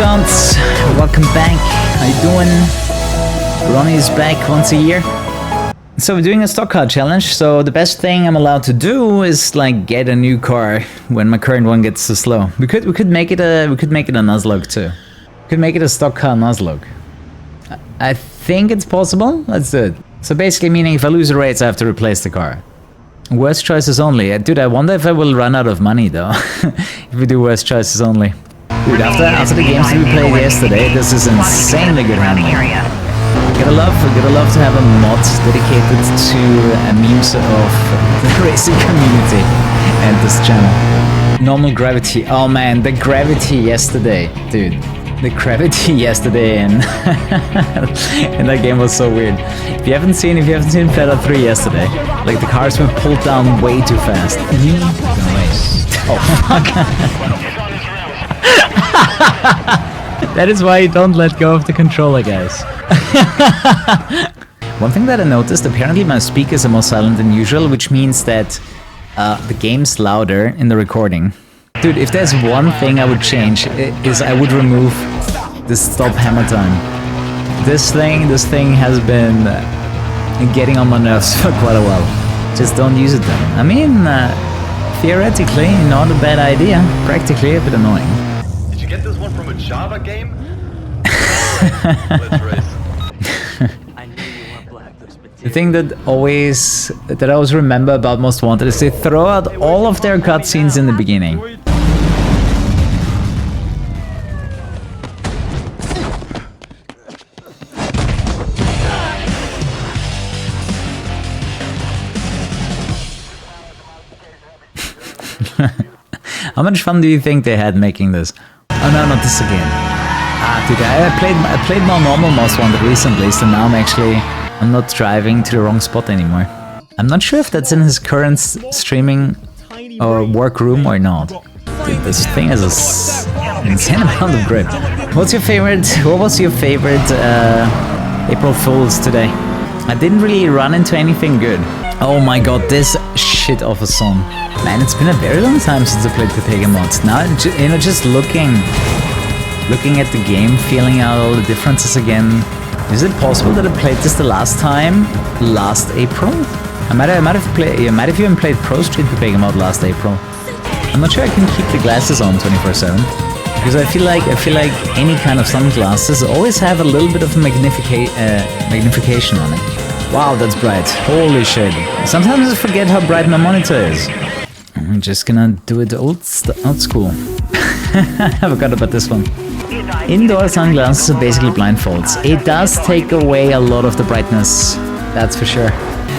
Jones, welcome back. How you doing? Ronnie is back once a year. So we're doing a stock car challenge, so the best thing I'm allowed to do is like get a new car when my current one gets too slow. We could make it a Nuzlocke too. We could make it a stock car Nuzlocke. I think it's possible. Let's do it. So basically meaning if I lose a race I have to replace the car. Worst choices only. Dude, I wonder if I will run out of money though. If we do worst choices only. Dude, after the games that we played yesterday, this is insanely good handling. Gotta love to have a mod dedicated to memes of the racing community and this channel. Normal gravity. Oh man, the gravity yesterday, dude. The gravity yesterday in that game was so weird. If you haven't seen Wipeout 3 yesterday, like the cars were pulled down way too fast. Oh fuck. That is why you don't let go of the controller, guys. One thing that I noticed, apparently my speakers are more silent than usual, which means that the game's louder in the recording. Dude, if there's one thing I would change, is I would remove the stop hammer time. This thing has been getting on my nerves for quite a while. Just don't use it then. I mean, theoretically, not a bad idea. Practically a bit annoying. Did you get this one from a Java game? Let's race. The thing that I always remember about Most Wanted is they throw out all of their cutscenes in the beginning. How much fun do you think they had making this? Oh no, not this again. Ah, dude, I played more normal Most Wanted recently, so now I'm not driving to the wrong spot anymore. I'm not sure if that's in his current streaming or work room or not. Dude, this thing has an insane amount of grip. What was your favorite April Fools today? I didn't really run into anything good. Oh my god, this shit of a song. Man, it's been a very long time since I played Pepega mods. Now, you know, just looking at the game, feeling out all the differences again. Is it possible that I played this the last time? Last April? I might have even played Pro Street Pepega mod last April. I'm not sure I can keep the glasses on 24/7. Because I feel like any kind of sunglasses always have a little bit of magnification on it. Wow, that's bright. Holy shit. Sometimes I forget how bright my monitor is. I'm just gonna do it old school. I forgot about this one. Indoor sunglasses are basically blindfolds. It does take away a lot of the brightness, that's for sure.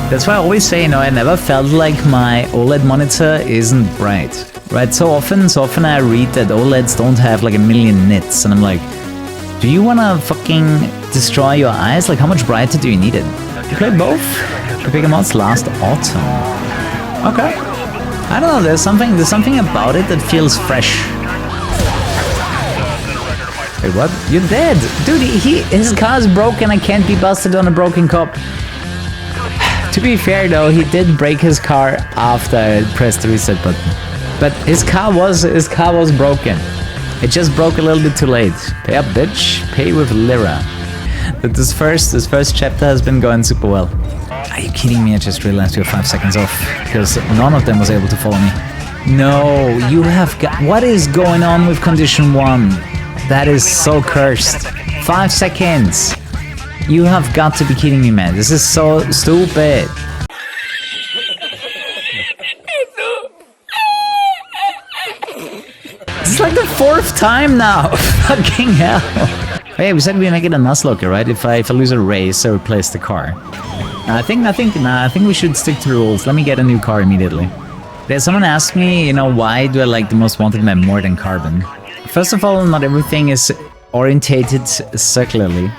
That's why I always say, you know, I never felt like my OLED monitor isn't bright. Right, so often I read that OLEDs don't have like a million nits, and I'm like, do you wanna fucking destroy your eyes? Like, how much brighter do you need it? You played both Pepega mods last autumn. Okay. I don't know, there's something about it that feels fresh. Wait, what? You're dead! Dude, his car's broken, I can't be busted on a broken cop. To be fair though, he did break his car after I pressed the reset button. But his car was broken. It just broke a little bit too late. Pay up, bitch. Pay with lira. But this first chapter has been going super well. Are you kidding me? I just realized you're 5 seconds off because none of them was able to follow me. No, you have got... What is going on with condition 1? That is so cursed. 5 seconds. You have got to be kidding me, man. This is so stupid. This is like the 4th time now. Fucking hell. Hey, we said we make it a Nuzlocke, right? If I lose a race, I replace the car. I think we should stick to the rules. Let me get a new car immediately. There's someone asked me, you know, why do I like the Most Wanted map more than Carbon? First of all, not everything is orientated circularly.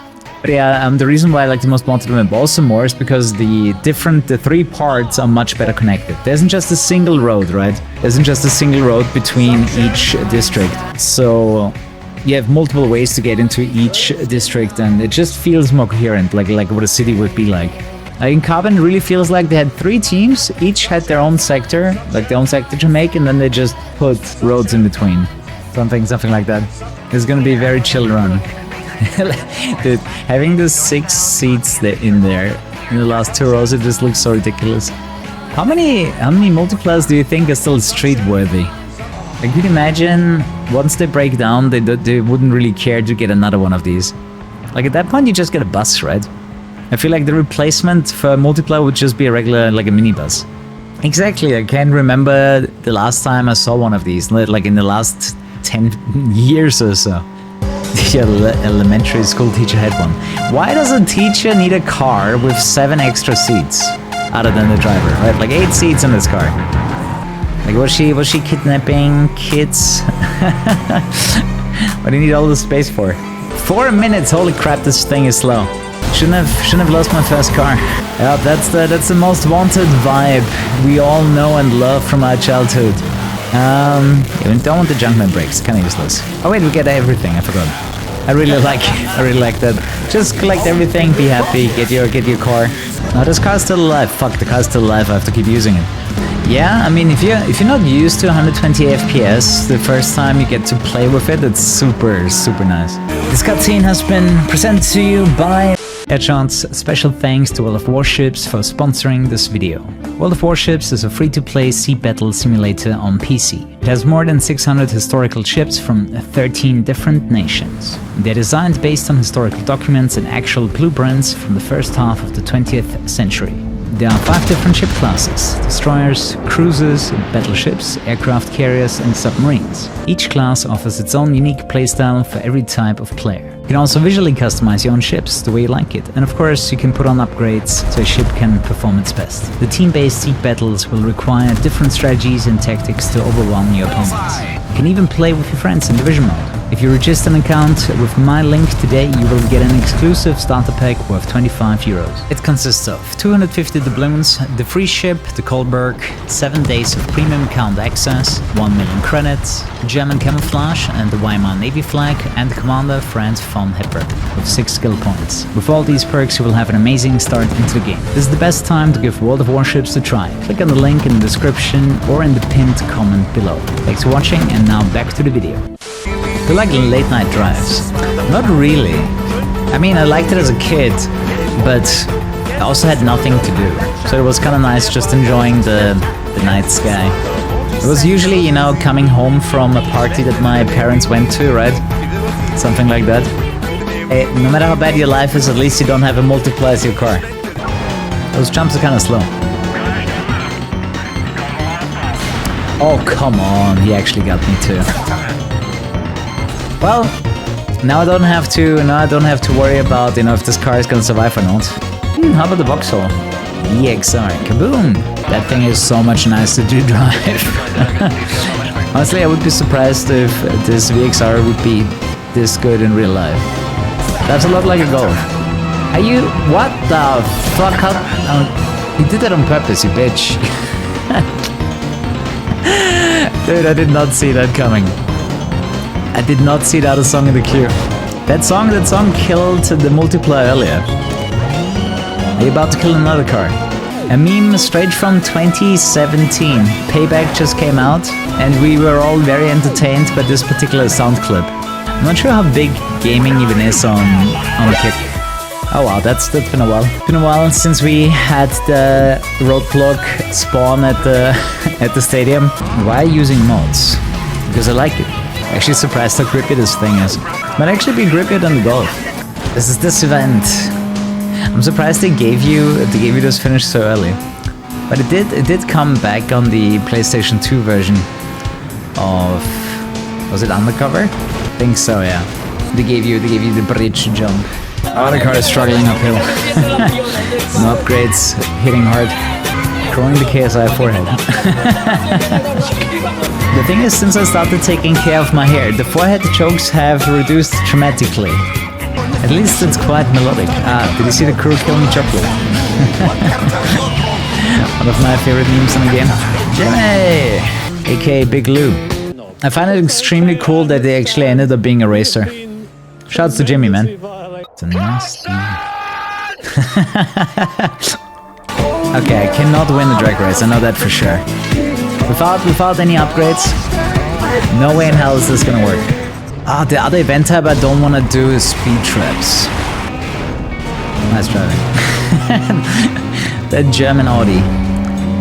But yeah, the reason why I like the Most Wanted map also more is because the 3 parts are much better connected. There isn't just a single road, right? There isn't just a single road between each district. So you have multiple ways to get into each district, and it just feels more coherent, like what a city would be like. In Carbon, it really feels like they had 3 teams, each had their own sector, like their own sector to make, and then they just put roads in between. Something like that. It's gonna be a very chill run. Dude, having the 6 seats in there in the last 2 rows, it just looks so ridiculous. How many multiplayers do you think are still street worthy? Like, can you imagine once they break down, they wouldn't really care to get another one of these. Like at that point, you just get a bus, right? I feel like the replacement for multiplayer would just be a regular, like a minibus. Exactly, I can't remember the last time I saw one of these, like in the last 10 years or so. The elementary school teacher had one. Why does a teacher need a car with 7 extra seats other than the driver, right? Like 8 seats in this car. Like was she kidnapping kids? What do you need all the space for? 4 minutes, holy crap, this thing is slow. Shouldn't have lost my first car. Yeah, that's the most wanted vibe we all know and love from our childhood. Yeah, we don't want the Junkman brakes, kinda useless. Oh wait, we get everything, I forgot. I really like that. Just collect everything, be happy, get your car. Now this car's still alive. Fuck, the car's still alive, I have to keep using it. Yeah, I mean, if you're not used to 120 FPS, the first time you get to play with it, it's super nice. This cutscene has been presented to you by Headshots. Special thanks to World of Warships for sponsoring this video. World of Warships is a free-to-play sea battle simulator on PC. It has more than 600 historical ships from 13 different nations. They're designed based on historical documents and actual blueprints from the first half of the 20th century. There are 5 different ship classes: destroyers, cruisers, battleships, aircraft carriers and submarines. Each class offers its own unique playstyle for every type of player. You can also visually customize your own ships the way you like it, and of course you can put on upgrades so a ship can perform its best. The team-based sea battles will require different strategies and tactics to overwhelm your opponents. You can even play with your friends in Division mode. If you register an account with my link today, you will get an exclusive starter pack worth 25 euros. It consists of 250 doubloons, the free ship, the Kolberg, 7 days of premium account access, 1 million credits, German camouflage and the Weimar Navy flag, and Commander Franz von Hepburg with 6 skill points. With all these perks, you will have an amazing start into the game. This is the best time to give World of Warships a try. Click on the link in the description or in the pinned comment below. Thanks for watching, and now back to the video. Do you like late night drives? Not really. I mean, I liked it as a kid, but I also had nothing to do. So it was kind of nice just enjoying the night sky. It was usually, you know, coming home from a party that my parents went to, right? Something like that. Hey, no matter how bad your life is, at least you don't have a multiplier as your car. Those jumps are kind of slow. Oh, come on, he actually got me too. Well, now I don't have to worry about, you know, if this car is gonna survive or not. How about the Vauxhall? EXR, kaboom! That thing is so much nicer to drive. Honestly, I would be surprised if this VXR would be this good in real life. That's a lot like a Golf. Are you? What the fuck? You did that on purpose, you bitch. Dude, I did not see that coming. I did not see the other song in the queue. That song killed the multiplayer earlier. Are you about to kill another car? A meme straight from 2017. Payback just came out, and we were all very entertained by this particular sound clip. I'm not sure how big gaming even is on Kick. Oh wow, that's been a while. It's been a while since we had the roadblock spawn at the stadium. Why are you using mods? Because I like it. Actually surprised how grippy this thing is. Might actually be grippier than the Golf. This is this event. I'm surprised they gave you this finish so early. But it did come back on the PlayStation 2 version of, was it Undercover? I think so, yeah. They gave you the bridge jump. Oh, the car is struggling uphill. No upgrades, hitting hard. Growing the KSI forehead. The thing is, since I started taking care of my hair, the forehead jokes have reduced dramatically. At least it's quite melodic. Ah, did you see the crew kill me chocolate? One of my favorite memes in the game. Jimmy! AKA Big Lou. I find it extremely cool that they actually ended up being a racer. Shouts to Jimmy, man. It's a nasty... Okay, I cannot win the drag race, I know that for sure. Without any upgrades, No way in hell is this gonna work. Ah, the other event type I don't want to do is speed traps. Nice driving. That German Audi,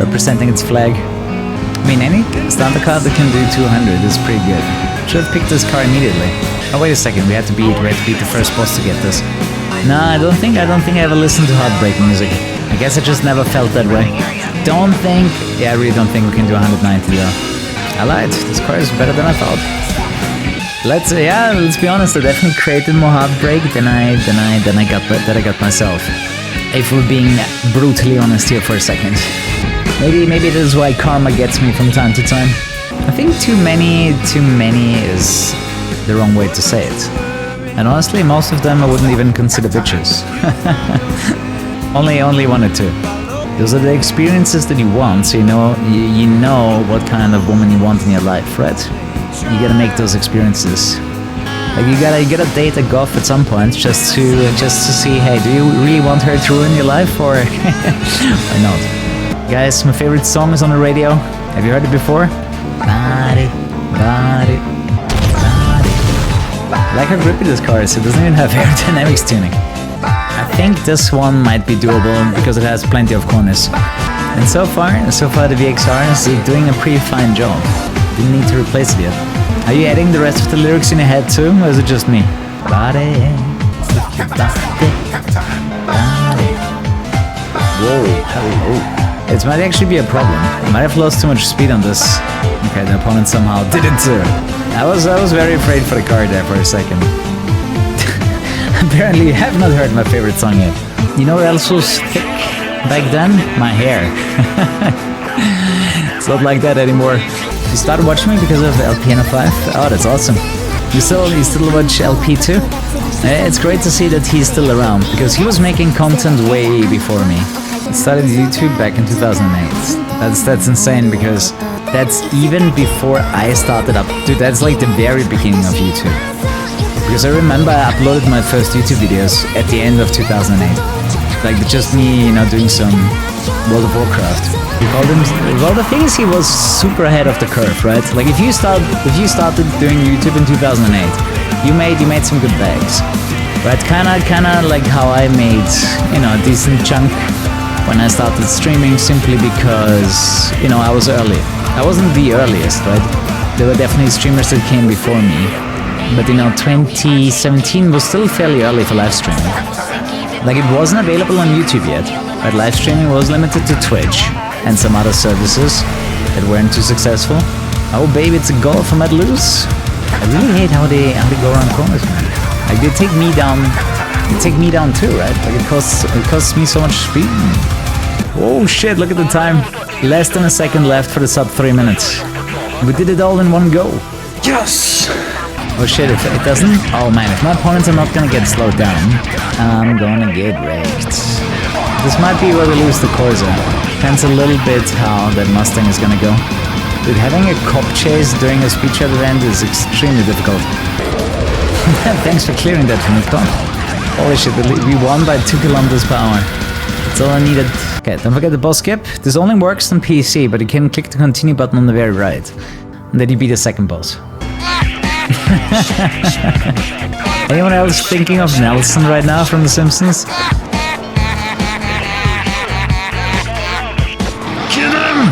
representing its flag. I mean, any standard car that can do 200 is pretty good. Should have picked this car immediately. Oh, wait a second, we had to beat the first boss to get this. No, I don't think I ever listened to heartbreak music. I guess I just never felt that way. I really don't think we can do 190 though. I lied, this car is better than I thought. Let's be honest, I definitely created more heartbreak than I got myself. If we're being brutally honest here for a second. Maybe this is why karma gets me from time to time. I think too many is the wrong way to say it. And honestly, most of them I wouldn't even consider bitches. only one or two. Those are the experiences that you want, so you know what kind of woman you want in your life, right? You gotta make those experiences. Like you gotta date a goth at some point just to see, hey, do you really want her to ruin your life or or not? Guys, my favorite song is on the radio. Have you heard it before? Body. I like how grippy this car is. It doesn't even have aerodynamics tuning. I think this one might be doable because it has plenty of corners. And so far the VXR is doing a pretty fine job. Didn't need to replace it yet. Are you adding the rest of the lyrics in your head too, or is it just me? Body. Whoa, hello. It might actually be a problem. I might have lost too much speed on this. Okay, the opponent somehow didn't too. I was very afraid for the car there for a second. Apparently you have not heard my favorite song yet. You know what else was thick back then? My hair. It's not like that anymore. You started watching me because of LP5? Oh, that's awesome. You still watch LP too? It's great to see that he's still around, because he was making content way before me. He started YouTube back in 2008. That's insane, because that's even before I started up. Dude, that's like the very beginning of YouTube. Because I remember I uploaded my first YouTube videos at the end of 2008. Like just me, doing some World of Warcraft. Well, the thing is, he was super ahead of the curve, right? Like if you started doing YouTube in 2008, you made some good bags, right? Kinda like how I made a decent chunk when I started streaming, simply because I was early. I wasn't the earliest, right? There were definitely streamers that came before me, but 2017 was still fairly early for live streaming. Like it wasn't available on YouTube yet, but live streaming was limited to Twitch and some other services that weren't too successful. Oh baby, it's a goal for Matt Loose. I really hate how they go around corners, man. Like they take me down too, right? Like it costs me so much speed. Oh shit, look at the time. Less than a second left for the sub 3 minutes. We did it all in one go. Yes! Oh shit, if it doesn't... Oh man, if my opponents are not gonna get slowed down, I'm gonna get wrecked. This might be where we lose the Corsa. Depends a little bit how that Mustang is gonna go. Dude, having a cop chase during a speed trap event is extremely difficult. Thanks for clearing that for me, Tom. Holy shit, we won by 2 kilometers per hour. That's all I needed. Okay, don't forget the boss skip. This only works on PC, but you can click the continue button on the very right. And then you beat the second boss. Anyone else thinking of Nelson right now from The Simpsons? Kill him!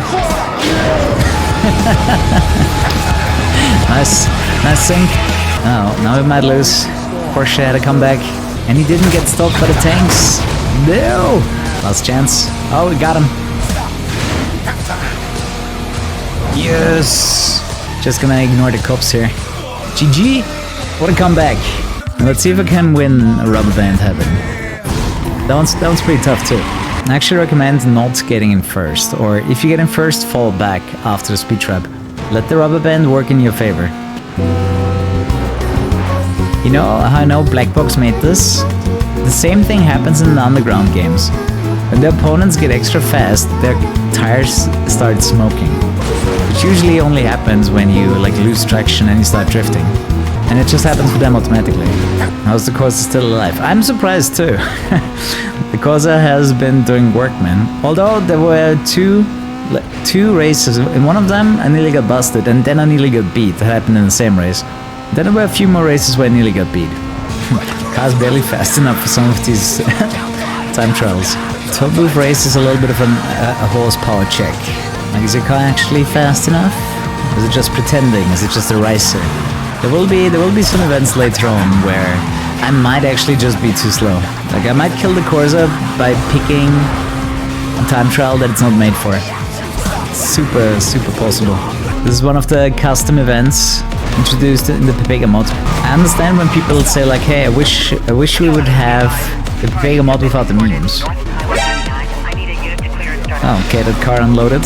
Nice sync. Oh, now we might lose. Porsche had to come back, and he didn't get stopped by the tanks. No! Last chance. Oh, we got him. Yes! Just gonna ignore the cops here. GG! What a comeback! Let's see if I can win a rubber band heaven. That one's pretty tough too. I actually recommend not getting in first, or if you get in first, fall back after the speed trap. Let the rubber band work in your favor. You know how I know Blackbox made this? The same thing happens in the underground games. When the opponents get extra fast, their tires start smoking. Which usually only happens when you lose traction and you start drifting. And it just happens for them automatically. How's the Corsa still alive? I'm surprised too. The Corsa has been doing work, man. Although there were two two races. In one of them, I nearly got busted, and then I nearly got beat. That happened in the same race. Then there were a few more races where I nearly got beat. Car's barely fast enough for some of these time trials. Top Move race is a little bit of a horsepower check. Like, is your car actually fast enough? Is it just pretending? Is it just a racer? There will be some events later on where I might actually just be too slow. Like, I might kill the Corsa by picking a time trial that it's not made for. Super possible. This is one of the custom events introduced in the Pepega mod. I understand when people say like, hey, I wish we would have the Pepega mod without the memes. Oh, okay, that car unloaded.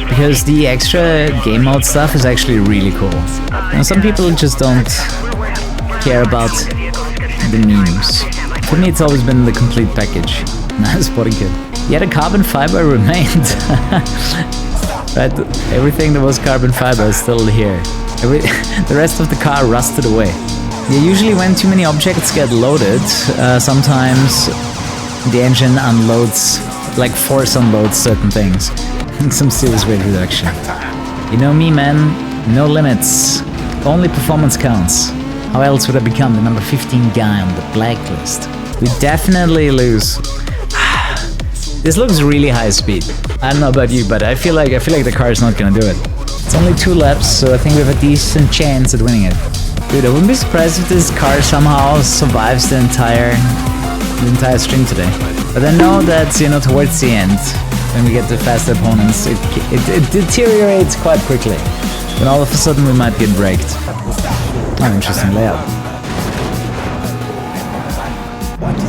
Because the extra game mode stuff is actually really cool. Now, some people just don't care about the memes. For me, it's always been the complete package. Nice body kit. Yet a carbon fiber remained. Right, everything that was carbon fiber is still here. The rest of the car rusted away. Yeah, usually when too many objects get loaded, sometimes the engine unloads, like force unloads certain things. Some serious weight reduction. You know me, man, no limits. Only performance counts. How else would I become the number 15 guy on the blacklist? We definitely lose. This looks really high speed. I don't know about you, but I feel like the car is not gonna do it. It's only 2 laps, so I think we have a decent chance at winning it. Dude, I wouldn't be surprised if this car somehow survives the entire stream today. But I know that, you know, towards the end, when we get to faster opponents, it deteriorates quite quickly. And all of a sudden we might get braked. Oh, interesting layout.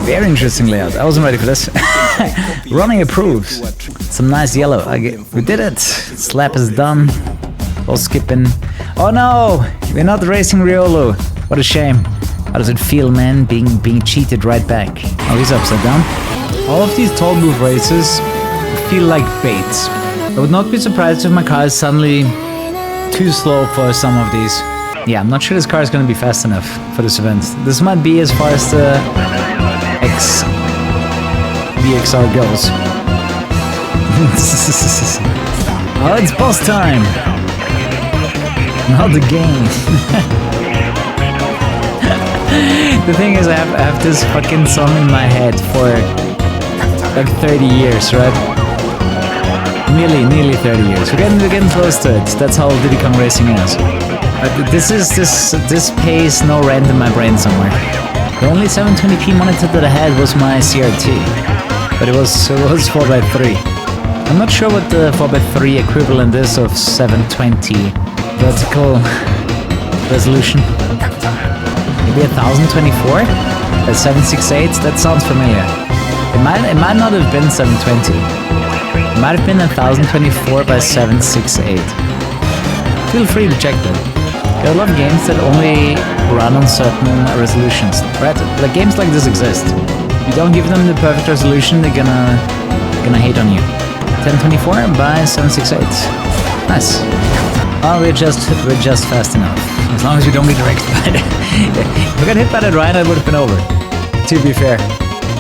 Very interesting layout. I wasn't ready for this. Running approves. Some nice yellow. We did it. Slap is done. All skipping. Oh no! We're not racing Riolo. What a shame. How does it feel, man, being cheated right back? Oh, he's upside down. All of these tall move races feel like baits. I would not be surprised if my car is suddenly too slow for some of these. Yeah, I'm not sure this car is going to be fast enough for this event. This might be as far as the VXR goes. Oh, it's boss time! Not the game. The thing is, I have this fucking song in my head for like 30 years, right? Nearly 30 years. We're getting close to it. That's how Diddy Kong Racing is. But this pays no rent in my brain somewhere. The only 720p monitor that I had was my CRT, but it was 4x3. I'm not sure what the 4x3 equivalent is of 720 vertical resolution. Maybe 1024 at 768. That sounds familiar. It might not have been 720. It might have been 1024 by 768. Feel free to check that. There are a lot of games that only run on certain resolutions. Right? Like games like this exist. You don't give them the perfect resolution, they're gonna hate on you. 1024 by 768. Nice. Oh, we're just fast enough. As long as we don't get wrecked by it. If I got hit by that rhino, it would have been over. To be fair,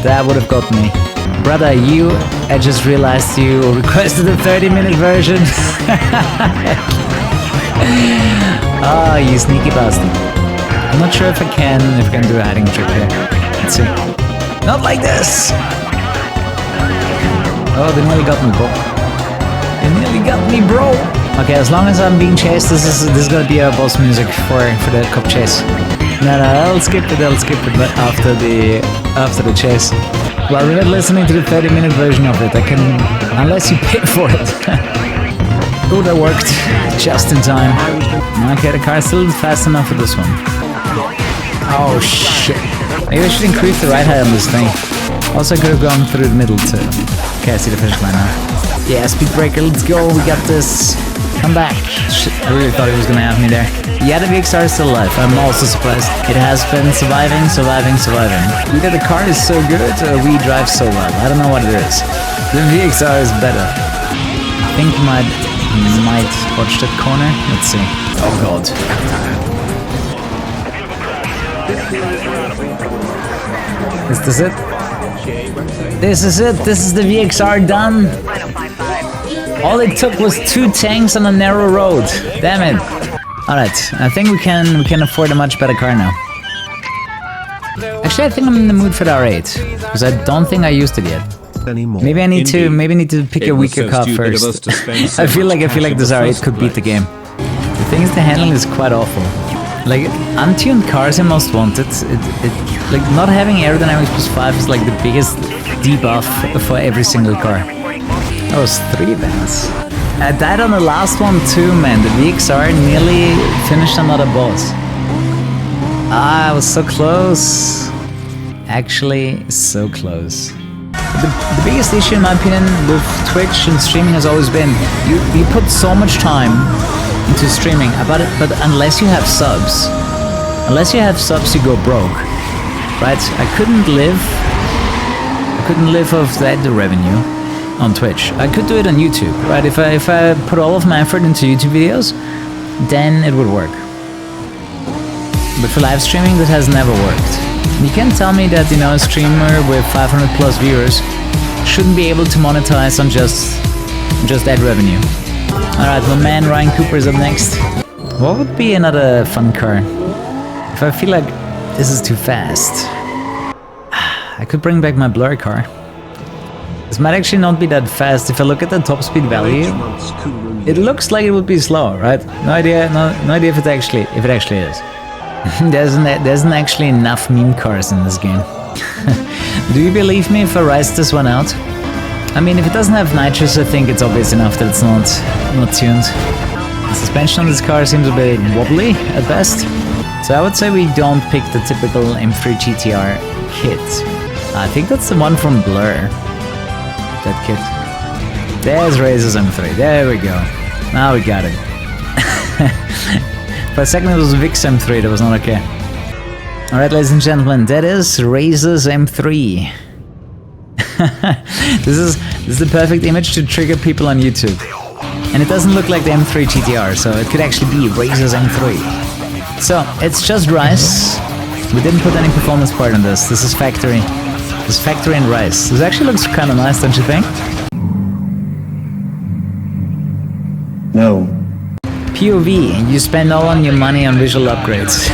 that would have got me. Brother, I just realized you requested a 30-minute version. Ah, you sneaky bastard. I'm not sure if I can do a hiding trick here. Let's see. Not like this! Oh, they nearly got me, bro. They nearly got me, bro! Okay, as long as I'm being chased, this is gonna be our boss music for the cop chase. No, I'll skip it after the chase. Well, we're not listening to the 30-minute version of it. I can, unless you pay for it. Oh, that worked. Just in time. Okay, the car is still fast enough for this one. Oh shit. Maybe I should increase the ride height on this thing. Also, I could have gone through the middle too. Okay, I see the finish line now. Yeah, speed breaker, let's go, we got this. Come back. Shit, I really thought he was gonna have me there. Yeah, the VXR is still alive. I'm also surprised. It has been surviving. Either the car is so good or we drive so well. I don't know what it is. The VXR is better. I think might watch that corner. Let's see. Oh god. Is this it? This is it. This is the VXR done. All it took was 2 tanks on a narrow road. Damn it. Alright, I think we can afford a much better car now. Actually, I think I'm in the mood for the R8, because I don't think I used it yet. Maybe I need to pick a weaker car first. I feel like this R8 could beat the game. The thing is, the handling is quite awful. Like, untuned cars in Most Wanted, like not having aerodynamics plus 5 is like the biggest debuff for every single car. That was 3 bands. I died on the last one too, man. The VXR nearly finished another boss. Ah, I was so close. Actually, so close. The biggest issue, in my opinion, with Twitch and streaming has always been you put so much time into streaming, but unless you have subs, you go broke, right? I couldn't live off that revenue on Twitch. I could do it on YouTube, right? If I put all of my effort into YouTube videos, then it would work. But for live streaming, that has never worked. You can't tell me that, you know, a streamer with 500 plus viewers shouldn't be able to monetize on just ad revenue. Alright, my man Ryan Cooper is up next. What would be another fun car? If I feel like this is too fast, I could bring back my blur car. This might actually not be that fast. If I look at the top speed value, it looks like it would be slow, right? No idea if it actually is. There isn't actually enough meme cars in this game. Do you believe me if I rise this one out? I mean, if it doesn't have nitrous, I think it's obvious enough that it's not tuned. The suspension on this car seems a bit wobbly at best. So I would say we don't pick the typical M3 GTR kit. I think that's the one from Blur. That kit. There's Razer's M3. There we go. Now we got it. For a second it was Vic's M3, that was not okay. Alright, ladies and gentlemen, that is Razer's M3. This is the perfect image to trigger people on YouTube. And it doesn't look like the M3 GTR, so it could actually be Razer's M3. So, it's just rice. We didn't put any performance part in this. This is factory. This is factory and rice. This actually looks kind of nice, don't you think? No. POV, you spend all on your money on visual upgrades.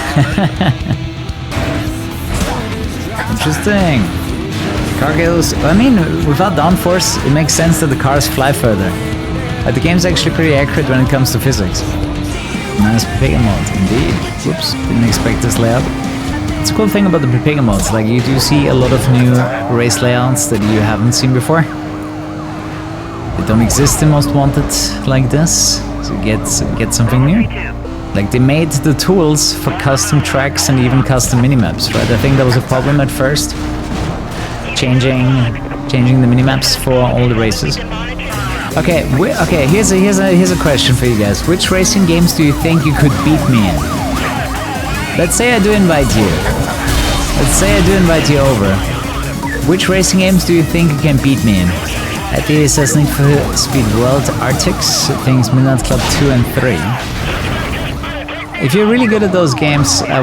Interesting. Car goes, I mean, without downforce, it makes sense that the cars fly further. But the game's actually pretty accurate when it comes to physics. Nice Pepega mod, indeed. Whoops, didn't expect this layout. It's a cool thing about the Pepega mods, like you do see a lot of new race layouts that you haven't seen before. They don't exist in Most Wanted like this. So get something new. Like they made the tools for custom tracks and even custom minimaps, right? I think that was a problem at first. Changing the minimaps for all the races. Okay, here's a question for you guys. Which racing games do you think you could beat me in? Let's say I do invite you. Let's say I do invite you over. Which racing games do you think you can beat me in? At the Assassin's Creed Speed World Arctics, things Midnight Club 2 and 3. If you're really good at those games, I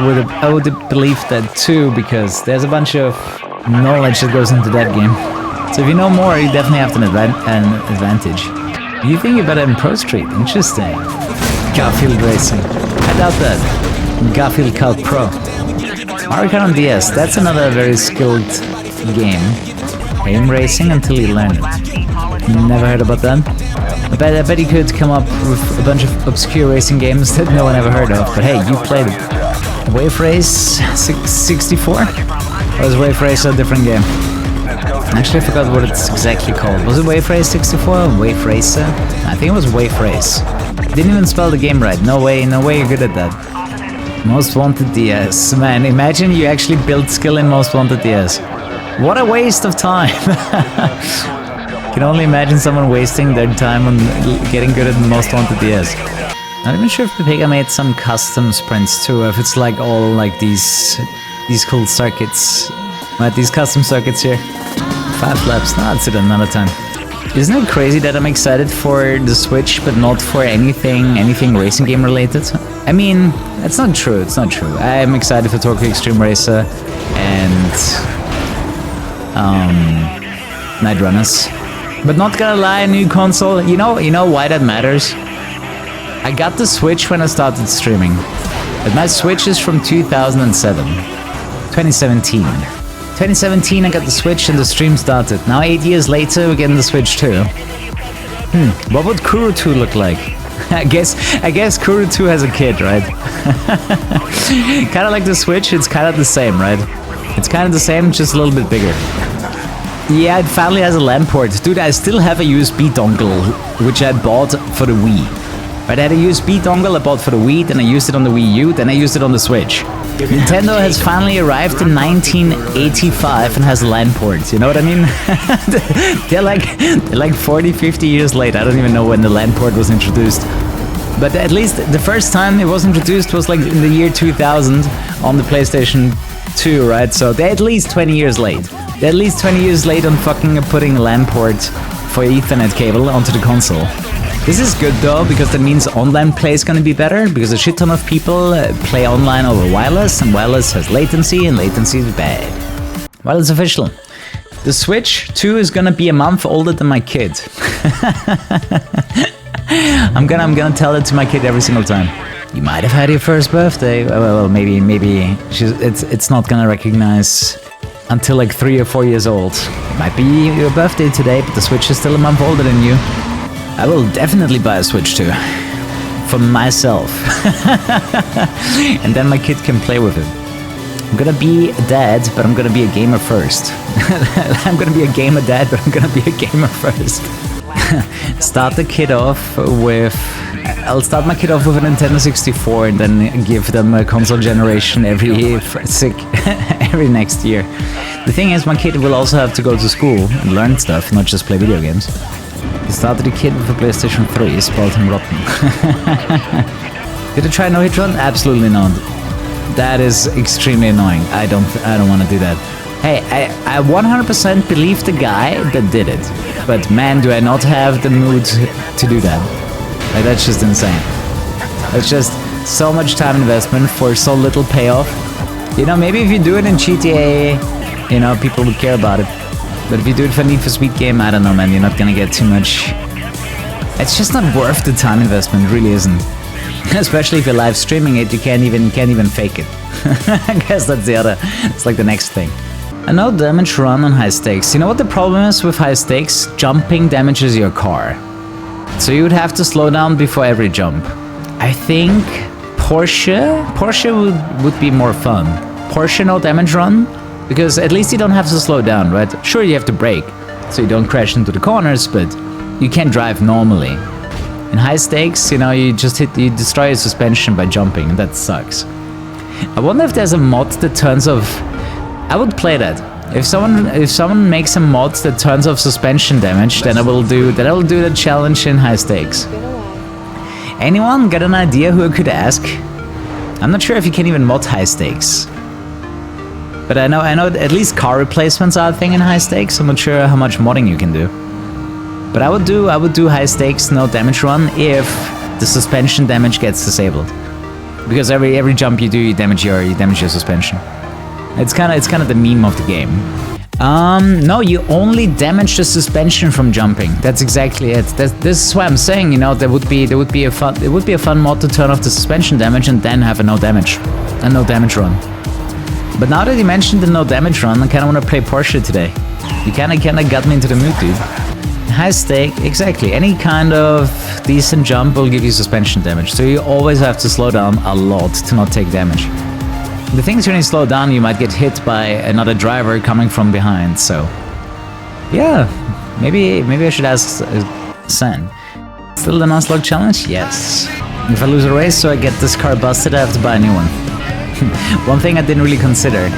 would believe that too, because there's a bunch of knowledge that goes into that game. So if you know more, you definitely have an advantage. You think you're better in Pro Street? Interesting. Garfield Racing. I doubt that. Garfield Kart Pro. Mario Kart on DS. That's another very skilled game. Aim racing until you learn it. Never heard about that. I bet you could come up with a bunch of obscure racing games that no one ever heard of. But hey, you played it. Wave Race 64? Or is Wave Race a different game? Actually, I forgot what it's exactly called. Was it Wave Race 64 or Wave Racer? I think it was Wave Race. Didn't even spell the game right. No way you're good at that. Most Wanted DS. Man, imagine you actually build skill in Most Wanted DS. What a waste of time! Can only imagine someone wasting their time on getting good at Most Wanted DS. Not even sure if Pepega made some custom sprints too, if it's like all like these cool circuits. Right, these custom circuits here. 5 laps, no, that's it another time. Isn't it crazy that I'm excited for the Switch, but not for anything racing game related? I mean, it's not true, I'm excited for Tokyo Extreme Racer and Night Runners. But not gonna lie, a new console, you know why that matters? I got the Switch when I started streaming. But my Switch is from 2007. 2017. 2017 I got the Switch and the stream started. Now 8 years later we're getting the Switch too. What would Kuru 2 look like? I guess Kuru 2 has a kid, right? Kinda like the Switch, it's kinda the same, right? It's kinda the same, just a little bit bigger. Yeah, it finally has a LAN port. Dude, I still have a USB dongle, which I bought for the Wii. Right, I had a USB dongle I bought for the Wii, then I used it on the Wii U, then I used it on the Switch. Nintendo has finally arrived in 1985 and has a LAN port, you know what I mean? they're like 40, 50 years late. I don't even know when the LAN port was introduced. But at least the first time it was introduced was like in the year 2000 on the PlayStation 2, right? So they're at least 20 years late. They're at least 20 years late on fucking putting a LAN port for Ethernet cable onto the console. This is good though, because that means online play is gonna be better, because a shit ton of people play online over wireless, and wireless has latency, and latency is bad. Well, it's official. The Switch 2 is gonna be a month older than my kid. I'm gonna tell it to my kid every single time. You might have had your first birthday. Well, maybe it's not gonna recognize until like 3 or 4 years old. It might be your birthday today, but the Switch is still a month older than you. I will definitely buy a Switch 2. For myself. And then my kid can play with it. I'm gonna be a dad, but I'm gonna be a gamer first. I'm gonna be a gamer dad, but I'm gonna be a gamer first. Start the kid off with... I'll start my kid off with a Nintendo 64 and then give them a console generation every next year. The thing is, my kid will also have to go to school and learn stuff, not just play video games. He started a kid with a PlayStation 3, spoiled him rotten. Did I try no hit run? Absolutely not. That is extremely annoying. I don't want to do that. Hey, I 100% believe the guy that did it. But man, do I not have the mood to do that. Like, that's just insane. It's just so much time investment for so little payoff. You know, maybe if you do it in GTA, you know, people would care about it. But if you do it for Need for Speed game, I don't know, man, you're not gonna get too much. It's just not worth the time investment, it really isn't. Especially if you're live streaming it, you can't even fake it. I guess that's it's like the next thing. A no damage run on high stakes. You know what the problem is with high stakes? Jumping damages your car. So you would have to slow down before every jump. I think Porsche would be more fun. Porsche no damage run? Because at least you don't have to slow down, right? Sure, you have to brake, so you don't crash into the corners, but you can't drive normally. In high stakes, you know, you destroy your suspension by jumping, and that sucks. I wonder if there's a mod that turns off... I would play that. If someone makes a mod that turns off suspension damage, then I will do the challenge in high stakes. Anyone got an idea who I could ask? I'm not sure if you can even mod high stakes. But I know at least car replacements are a thing in high stakes. I'm not sure how much modding you can do. But I would do high stakes no damage run if the suspension damage gets disabled. Because every jump you do, you damage your suspension. It's kind of the meme of the game. No, you only damage the suspension from jumping. That's exactly it. This is why I'm saying, you know, it would be a fun mod to turn off the suspension damage and then have a no damage run. But now that you mentioned the no damage run, I kind of want to play Porsche today. You kind of got me into the mood, dude. High stake, exactly. Any kind of decent jump will give you suspension damage, so you always have to slow down a lot to not take damage. The thing is, when you slow down, you might get hit by another driver coming from behind, so... Yeah, maybe I should ask Sen. Still the non-slug challenge? Yes. If I lose a race, so I get this car busted, I have to buy a new one. One thing I didn't really consider.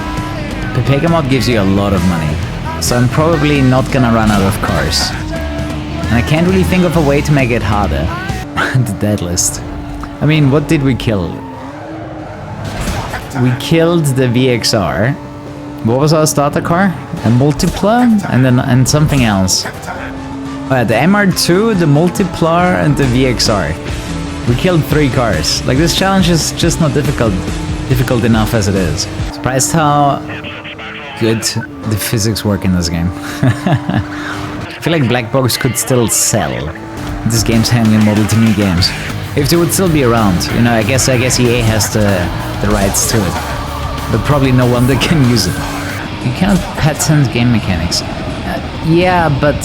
Pepega mod gives you a lot of money, so I'm probably not gonna run out of cars. And I can't really think of a way to make it harder. The dead list. I mean, what did we kill? We killed the VXR. What was our starter car? A Multipla and something else. Oh yeah, the MR2, the Multipla, and the VXR. We killed 3 cars. Like, this challenge is just not difficult enough as it is. Surprised how good the physics work in this game. feel like Black Box could still sell this game's handling model to new games. If they would still be around, you know, I guess EA has the rights to it. But probably no one that can use it. You cannot patent game mechanics. Yeah, but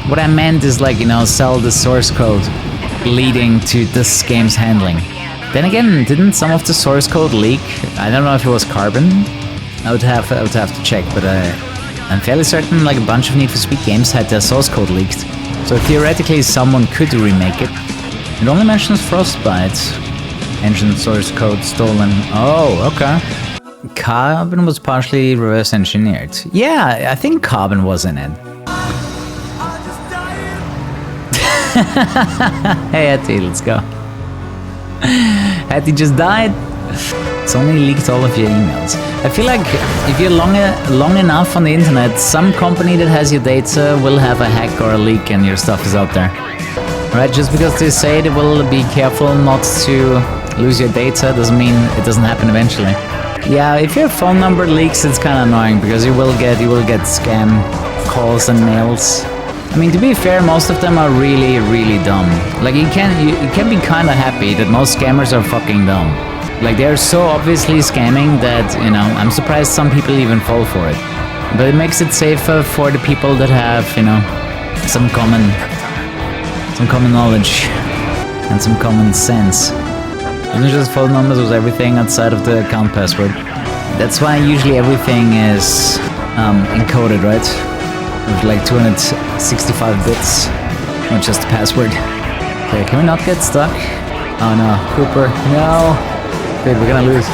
what I meant is like, you know, sell the source code leading to this game's handling. Then again, didn't some of the source code leak? I don't know if it was Carbon. I would have to check, but I'm fairly certain like a bunch of Need for Speed games had their source code leaked. So theoretically someone could remake it. It only mentions Frostbite. Engine source code stolen. Oh, okay. Carbon was partially reverse engineered. Yeah, I think Carbon was in it. Hey Hattie, let's go. Hattie just died. It's only leaked all of your emails. I feel like if you're long enough on the internet, some company that has your data will have a hack or a leak and your stuff is out there. Right? Just because they say they will be careful not to lose your data doesn't mean it doesn't happen eventually. Yeah, if your phone number leaks, it's kind of annoying because you will get scam calls and mails. I mean, to be fair, most of them are really, really dumb. Like you can be kind of happy that most scammers are fucking dumb. Like they're so obviously scamming that, you know, I'm surprised some people even fall for it. But it makes it safer for the people that have, you know, some common knowledge and some common sense. Isn't just phone numbers with everything outside of the account password. That's why usually everything is encoded, right? With like 265 bits, not just the password. Okay, can we not get stuck? Oh no, Cooper, no! Dude, we're gonna lose.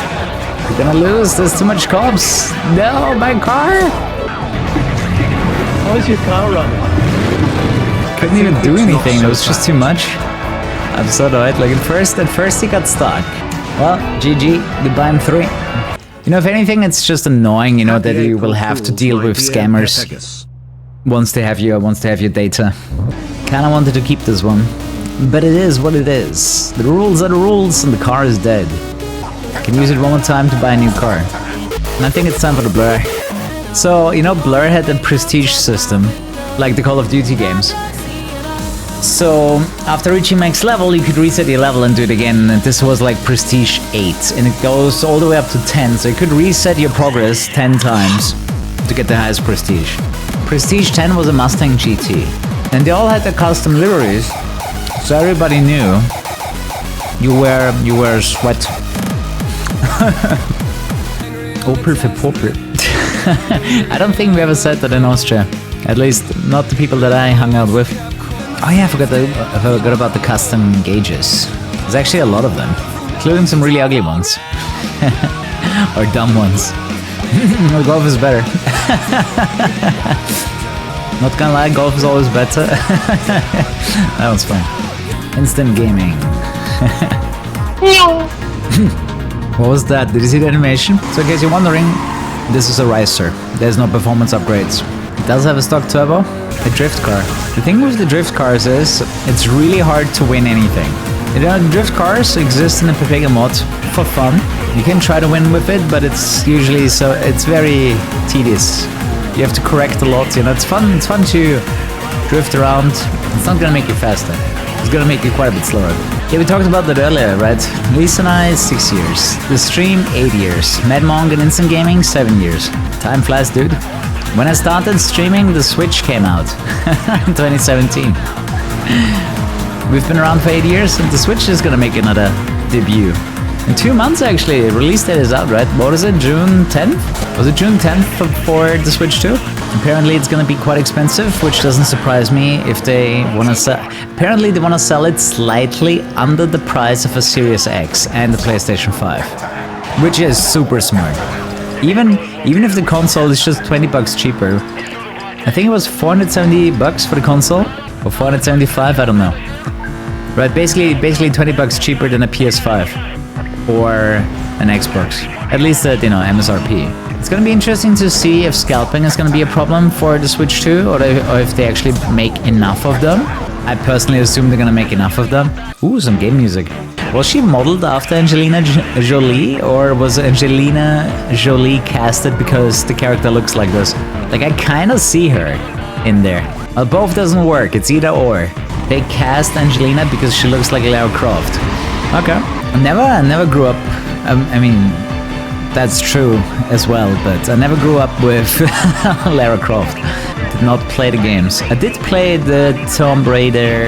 We're gonna lose, there's too much cops! No, my car! How is your car running? Couldn't even do anything, it was just too much. I'm so annoyed, like at first he got stuck. Well, GG, goodbye M3. You know, if anything, it's just annoying, you know, that you will have to deal with scammers. Once they have your data. Kinda wanted to keep this one, but it is what it is. The rules are the rules, and the car is dead. I can use it one more time to buy a new car. And I think it's time for the Blur. So, you know, Blur had a prestige system, like the Call of Duty games. So, after reaching max level, you could reset your level and do it again, and this was like Prestige 8, and it goes all the way up to 10, so you could reset your progress 10 times to get the highest Prestige. Prestige 10 was a Mustang GT, and they all had their custom liveries, so everybody knew you were sweat. Opel für Popel. I don't think we ever said that in Austria, at least not the people that I hung out with. Oh yeah, I forgot about the custom gauges. There's actually a lot of them, including some really ugly ones. Or dumb ones. Golf is better. Not gonna lie, golf is always better. That was fun. Instant gaming. What was that? Did you see the animation? So in case you're wondering, this is a Razer. There's no performance upgrades. It does have a stock turbo, a drift car. The thing with the drift cars is, it's really hard to win anything. You know, drift cars exist in the Pepega mod for fun. You can try to win with it, but it's usually it's very tedious. You have to correct a lot, you know, it's fun to drift around. It's not gonna make you faster. It's gonna make you quite a bit slower. Yeah, we talked about that earlier, right? Lisa and I, 6 years. The stream, 8 years. Mad Monk and Instant Gaming, 7 years. Time flies, dude. When I started streaming, the Switch came out in 2017. We've been around for 8 years, and the Switch is gonna make another debut. In 2 months, actually. Release date is out, right? What is it, June 10th? Was it June 10th for the Switch 2? Apparently it's gonna be quite expensive, which doesn't surprise me if they wanna sell... Apparently they wanna sell it slightly under the price of a Series X and the PlayStation 5. Which is super smart. Even if the console is just 20 bucks cheaper. I think it was 470 bucks for the console, or 475, I don't know. Right, basically 20 bucks cheaper than a PS5 or an Xbox. At least at, you know, MSRP. It's gonna be interesting to see if scalping is gonna be a problem for the Switch 2, or if they actually make enough of them. I personally assume they're gonna make enough of them. Ooh, some game music. Was she modeled after Angelina Jolie, or was Angelina Jolie casted because the character looks like this? Like, I kind of see her in there. Well, both doesn't work, it's either or. They cast Angelina because she looks like Lara Croft. Okay. I never grew up, I mean, that's true as well, but I never grew up with Lara Croft. Did not play the games. I did play the Tomb Raider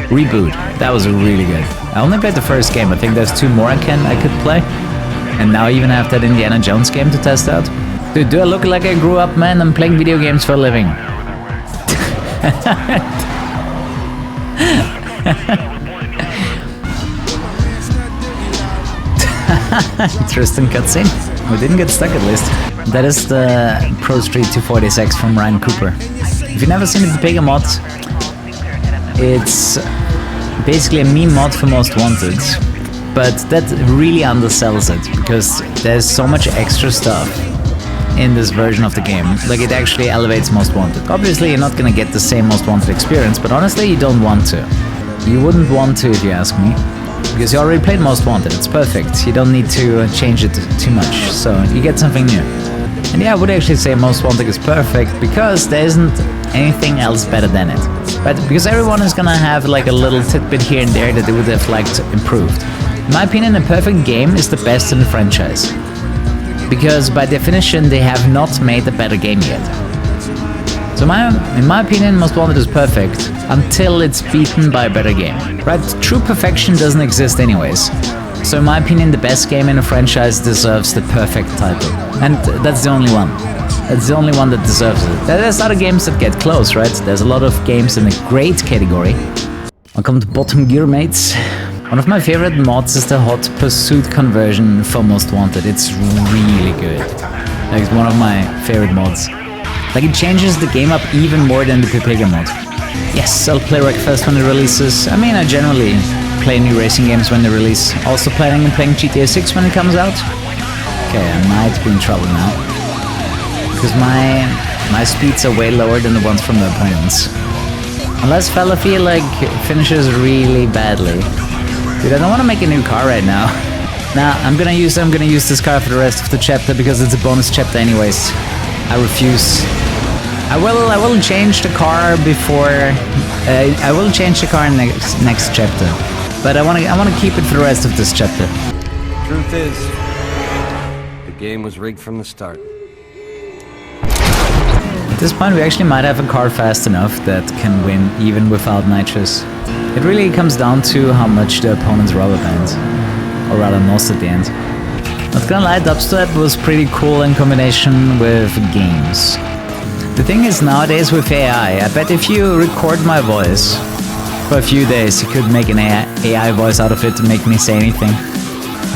reboot. That was really good. I only played the first game. I think there's 2 more I could play. And now I even have that Indiana Jones game to test out. Dude, do I look like I grew up, man? I'm playing video games for a living. Interesting cutscene. We didn't get stuck at least. That is the Pro Street 240SX from Ryan Cooper. If you've never seen the Pepega mod, it's basically a meme mod for Most Wanted. But that really undersells it, because there's so much extra stuff in this version of the game. Like, it actually elevates Most Wanted. Obviously, you're not gonna get the same Most Wanted experience, but honestly, you don't want to. You wouldn't want to if you ask me. Because you already played Most Wanted, it's perfect. You don't need to change it too much, so you get something new. And yeah, I would actually say Most Wanted is perfect because there isn't anything else better than it. But because everyone is gonna have like a little tidbit here and there that they would have liked improved. In my opinion, a perfect game is the best in the franchise. Because by definition, they have not made a better game yet. So in my opinion, Most Wanted is perfect until it's beaten by a better game. Right? True perfection doesn't exist anyways. So in my opinion, the best game in a franchise deserves the perfect title. And that's the only one. That's the only one that deserves it. There's other games that get close, right? There's a lot of games in the great category. Welcome to Bottom Gear, mates. One of my favorite mods is the Hot Pursuit conversion for Most Wanted. It's really good. Like, it's one of my favorite mods. Like, it changes the game up even more than the Pepega mod. Yes, I'll play Wreckfest when it releases. I mean, I generally play new racing games when they release. Also planning on playing GTA 6 when it comes out. Okay, I might be in trouble now. Because my speeds are way lower than the ones from the opponents. Unless fella feel like finishes really badly. Dude, I don't want to make a new car right now. Nah, I'm gonna use this car for the rest of the chapter because it's a bonus chapter anyways. I refuse. I will change the car before. I will change the car in next chapter. But I wanna keep it for the rest of this chapter. Truth is, the game was rigged from the start. At this point, we actually might have a car fast enough that can win even without nitrous. It really comes down to how much the opponent's rubber band, or rather most at the end. Not gonna lie, dubstep was pretty cool in combination with games. The thing is, nowadays with AI, I bet if you record my voice for a few days, you could make an AI voice out of it to make me say anything.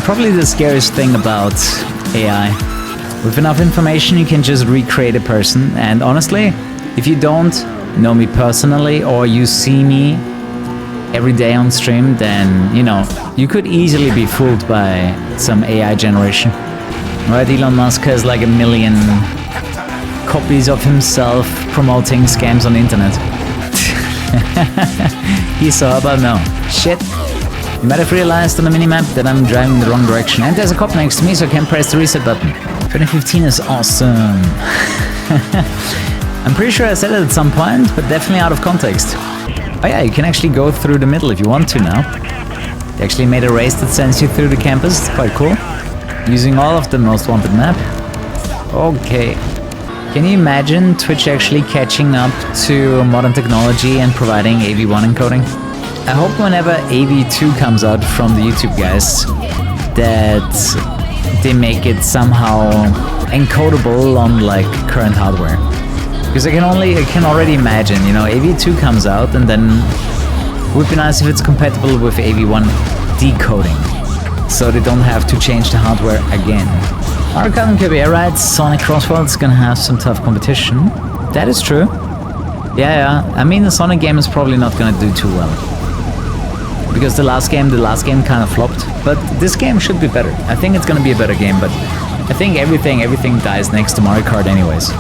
Probably the scariest thing about AI. With enough information, you can just recreate a person, and honestly, if you don't know me personally or you see me every day on stream, then, you know, you could easily be fooled by some AI generation. Right, Elon Musk has like 1 million copies of himself promoting scams on the internet. He's so about now. Shit. You might have realized on the minimap that I'm driving in the wrong direction, and there's a cop next to me, so I can't press the reset button. 2015 is awesome. I'm pretty sure I said it at some point, but definitely out of context. Oh yeah, you can actually go through the middle if you want to now. They actually made a race that sends you through the campus, it's quite cool. Using all of the Most Wanted map. Okay. Can you imagine Twitch actually catching up to modern technology and providing AV1 encoding? I hope whenever AV2 comes out from the YouTube guys, that they make it somehow encodable on like current hardware. Because I can already imagine, you know, AV2 comes out and then it would be nice if it's compatible with AV1 decoding, so they don't have to change the hardware again. Arcade and KBA rights, Sonic Crossworld's gonna have some tough competition. That is true. Yeah, I mean the Sonic game is probably not gonna do too well. Because the last game kind of flopped, but this game should be better. I think it's gonna be a better game, but I think everything dies next to Mario Kart anyways.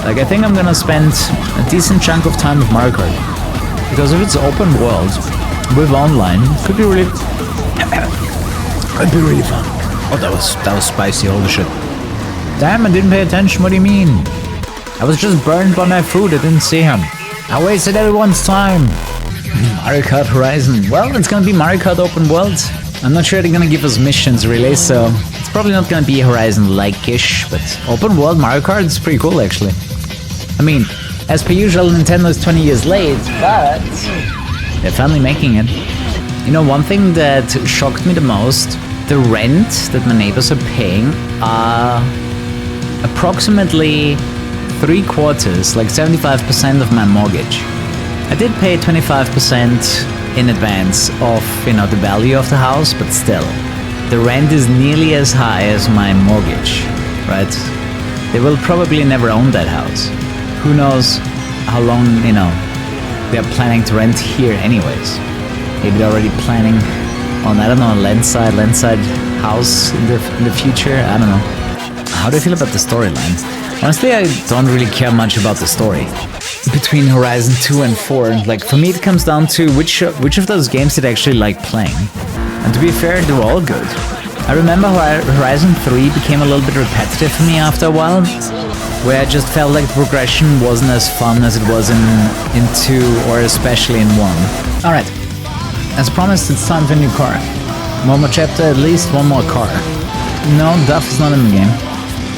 Like, I think I'm gonna spend a decent chunk of time with Mario Kart. Because if it's open world, with online, it could be really... it'd be really fun. Oh, that was spicy, holy shit. Damn, I didn't pay attention, what do you mean? I was just burned by my food, I didn't see him. I wasted everyone's time. Mario Kart Horizon. Well, it's gonna be Mario Kart Open World. I'm not sure they're gonna give us missions really, so it's probably not gonna be Horizon-like-ish, but Open World Mario Kart is pretty cool actually. I mean, as per usual, Nintendo is 20 years late, but they're finally making it. You know, one thing that shocked me the most, the rent that my neighbors are paying are approximately 3/4, like 75% of my mortgage. I did pay 25% in advance of, you know, the value of the house, but still, the rent is nearly as high as my mortgage, right? They will probably never own that house. Who knows how long, you know, they're planning to rent here anyways. Maybe they're already planning on, I don't know, a landside house in the future, I don't know. How do you feel about the storyline? Honestly, I don't really care much about the story between Horizon 2 and 4. Like, for me it comes down to which of those games did I actually like playing. And to be fair, they were all good. I remember Horizon 3 became a little bit repetitive for me after a while, where I just felt like the progression wasn't as fun as it was in 2 or especially in 1. Alright, as promised, it's time for a new car. One more chapter, at least one more car. No, Duff is not in the game.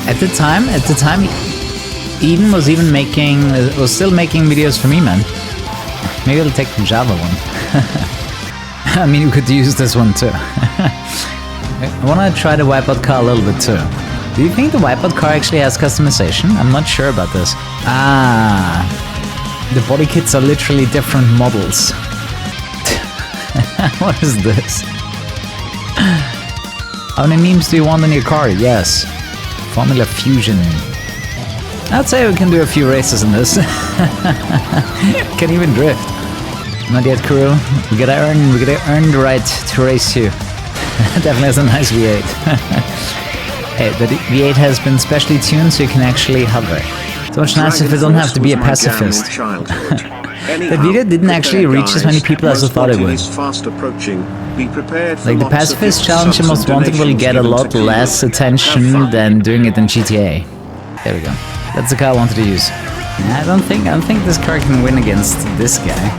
At the time, Eden was still making videos for me, man. Maybe I'll take the Java one. I mean, you could use this one too. I wanna try the Wipeout car a little bit too. Do you think the Wipeout car actually has customization? I'm not sure about this. Ah, the body kits are literally different models. What is this? How many memes do you want in your car? Yes. Formula Fusion. I'd say we can do a few races in this. Can even drift. Not yet, Kuru. We gotta earn the right to race you. Definitely has a nice V8. Hey, the V8 has been specially tuned so you can actually hover. So much nicer if you don't have to be a pacifist. The video didn't actually reach as many people as I thought it would. Like, the pacifist challenge in Most Wanted will get a lot less attention than doing it in GTA. There we go. That's the car I wanted to use. I don't think this car can win against this guy.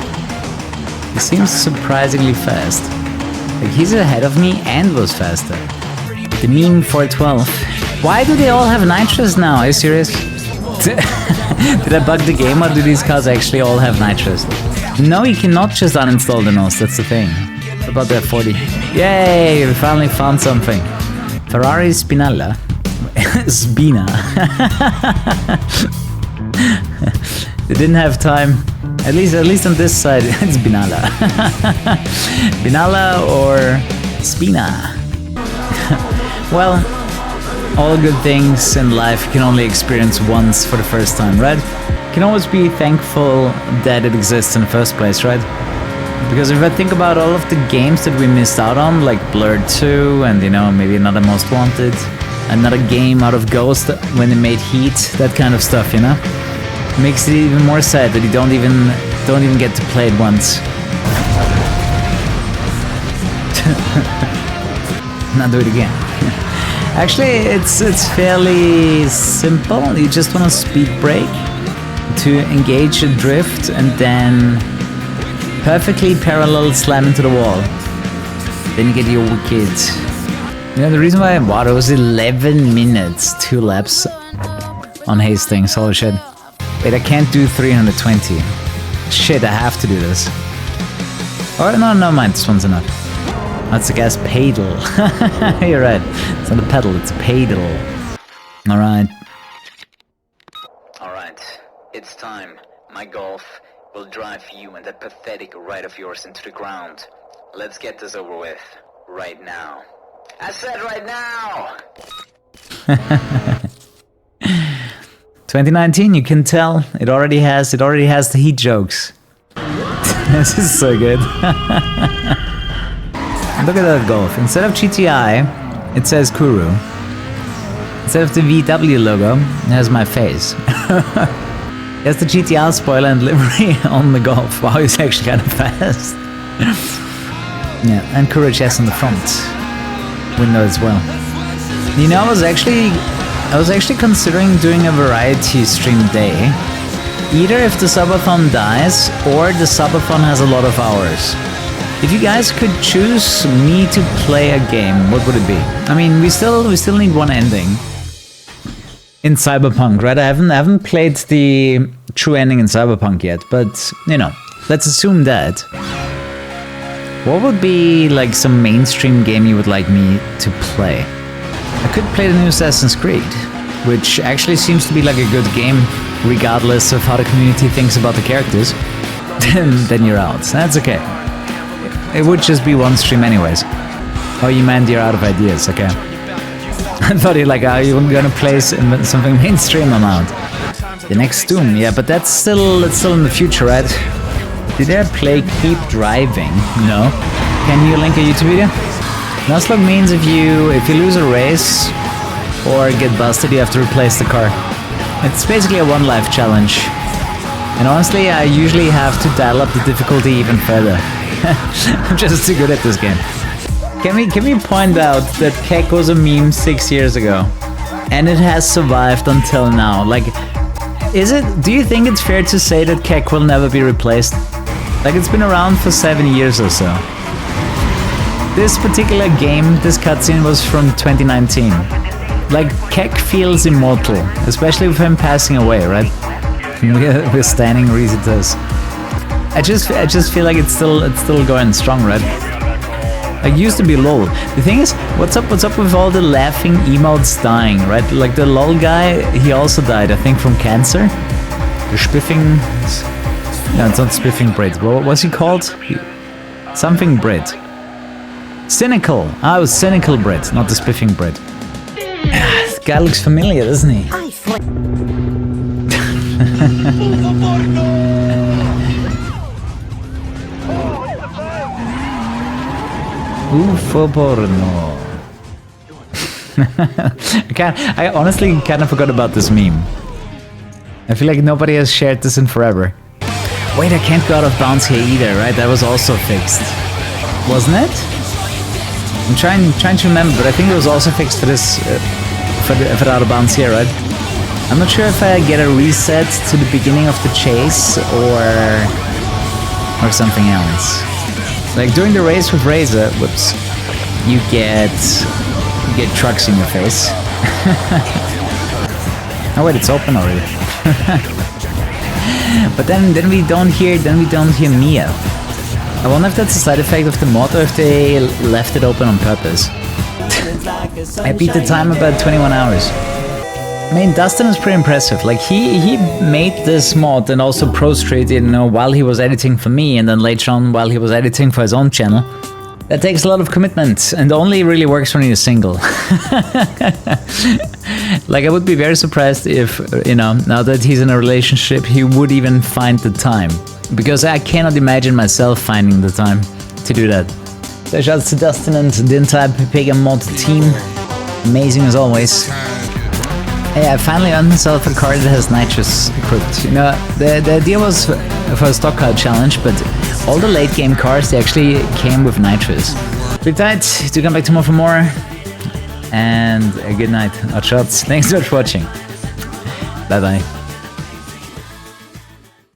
He seems surprisingly fast. Like, he's ahead of me and was faster. The meme 412. Why do they all have nitrous now? Are you serious? Did I bug the game, or do these cars actually all have nitrous? No, you cannot just uninstall the nose, that's the thing. What about that 40? Yay, we finally found something. Ferrari Spinella. Spina. They didn't have time. At least on this side, it's Binala. Binala or Spina. Well, all good things in life you can only experience once for the first time, right? You can always be thankful that it exists in the first place, right? Because if I think about all of the games that we missed out on, like Blur 2 and, you know, maybe another Most Wanted, another game out of Ghost when they made Heat, that kind of stuff, you know? Makes it even more sad that you don't even get to play it once. Now do it again. Actually, it's fairly simple. You just want to speed brake to engage a drift and then perfectly parallel slam into the wall. Then you get your wicked. You know, the reason why it was 11 minutes, 2 laps on Hastings, holy shit. Wait, I can't do 320. Shit, I have to do this. Oh, no, never mind, this one's enough. That's the gas pedal. You're right. It's not a pedal, it's a pedal. Alright. Alright, it's time. My Golf will drive you and that pathetic ride of yours into the ground. Let's get this over with. Right now. I said right now! 2019, you can tell. It already has the heat jokes. This is so good. Look at that Golf. Instead of GTI, it says Kuru. Instead of the VW logo, it has my face. It has the GTR spoiler and livery on the Golf. Wow, it's actually kind of fast. Yeah, and KuruHS on the front window as well. You know, I was actually considering doing a variety stream day either if the subathon dies or the subathon has a lot of hours. If you guys could choose me to play a game, what would it be? I mean, we still need one ending in Cyberpunk, right? I haven't played the true ending in Cyberpunk yet, but you know, let's assume that. What would be like some mainstream game you would like me to play? I could play the new Assassin's Creed, which actually seems to be like a good game, regardless of how the community thinks about the characters. Then you're out. That's okay. It would just be one stream anyways. Oh, you meant you're out of ideas, okay. I thought you're like, are you gonna play something mainstream or not? The next Doom, yeah, but it's still in the future, right? Did I play Keep Driving? No. Can you link a YouTube video? Nuzlocke means if you lose a race or get busted, you have to replace the car. It's basically a one life challenge. And honestly, I usually have to dial up the difficulty even further. I'm just too good at this game. Can we point out that Kek was a meme 6 years ago, and it has survived until now? Like, do you think it's fair to say that Kek will never be replaced? Like, it's been around for 7 years or so. This particular game, this cutscene was from 2019. Like, Kek feels immortal, especially with him passing away, right? We're standing Reseters. I just feel like it's still going strong, right? Like, used to be LOL. The thing is, what's up with all the laughing emotes dying, right? Like the LOL guy, he also died, I think, from cancer. The spiffing... No, it's not spiffing Brit. What was he called? Something Brit. Cynical. Ah, it was Cynical Brit, not the spiffing Brit. This guy looks familiar, doesn't he? UFO porno. I honestly kind of forgot about this meme. I feel like nobody has shared this in forever. Wait, I can't go out of bounds here either, right? That was also fixed, wasn't it? I'm trying to remember, but I think it was also fixed for this, for the out of bounds here, right? I'm not sure if I get a reset to the beginning of the chase or something else. Like during the race with Razer, whoops, you get trucks in your face. Oh wait, it's open already. But then we don't hear Mia. I wonder if that's a side effect of the mod or if they left it open on purpose. I beat the time about 21 hours. I mean, Dustin is pretty impressive. Like he made this mod and also Pro Street, you know, while he was editing for me, and then later on while he was editing for his own channel. That takes a lot of commitment and only really works when you're single. Like, I would be very surprised if, you know, now that he's in a relationship, he would even find the time. Because I cannot imagine myself finding the time to do that. So shouts to Dustin and the entire Pepega mod team. Amazing as always. Hey, I finally earned myself a card that has nitrous equipped. You know, the idea was for a stock card challenge, but all the late game cards, they actually came with nitrous. Sleep tight, do come back tomorrow for more. And a good night, hot shots. Thanks so much for watching. Bye bye.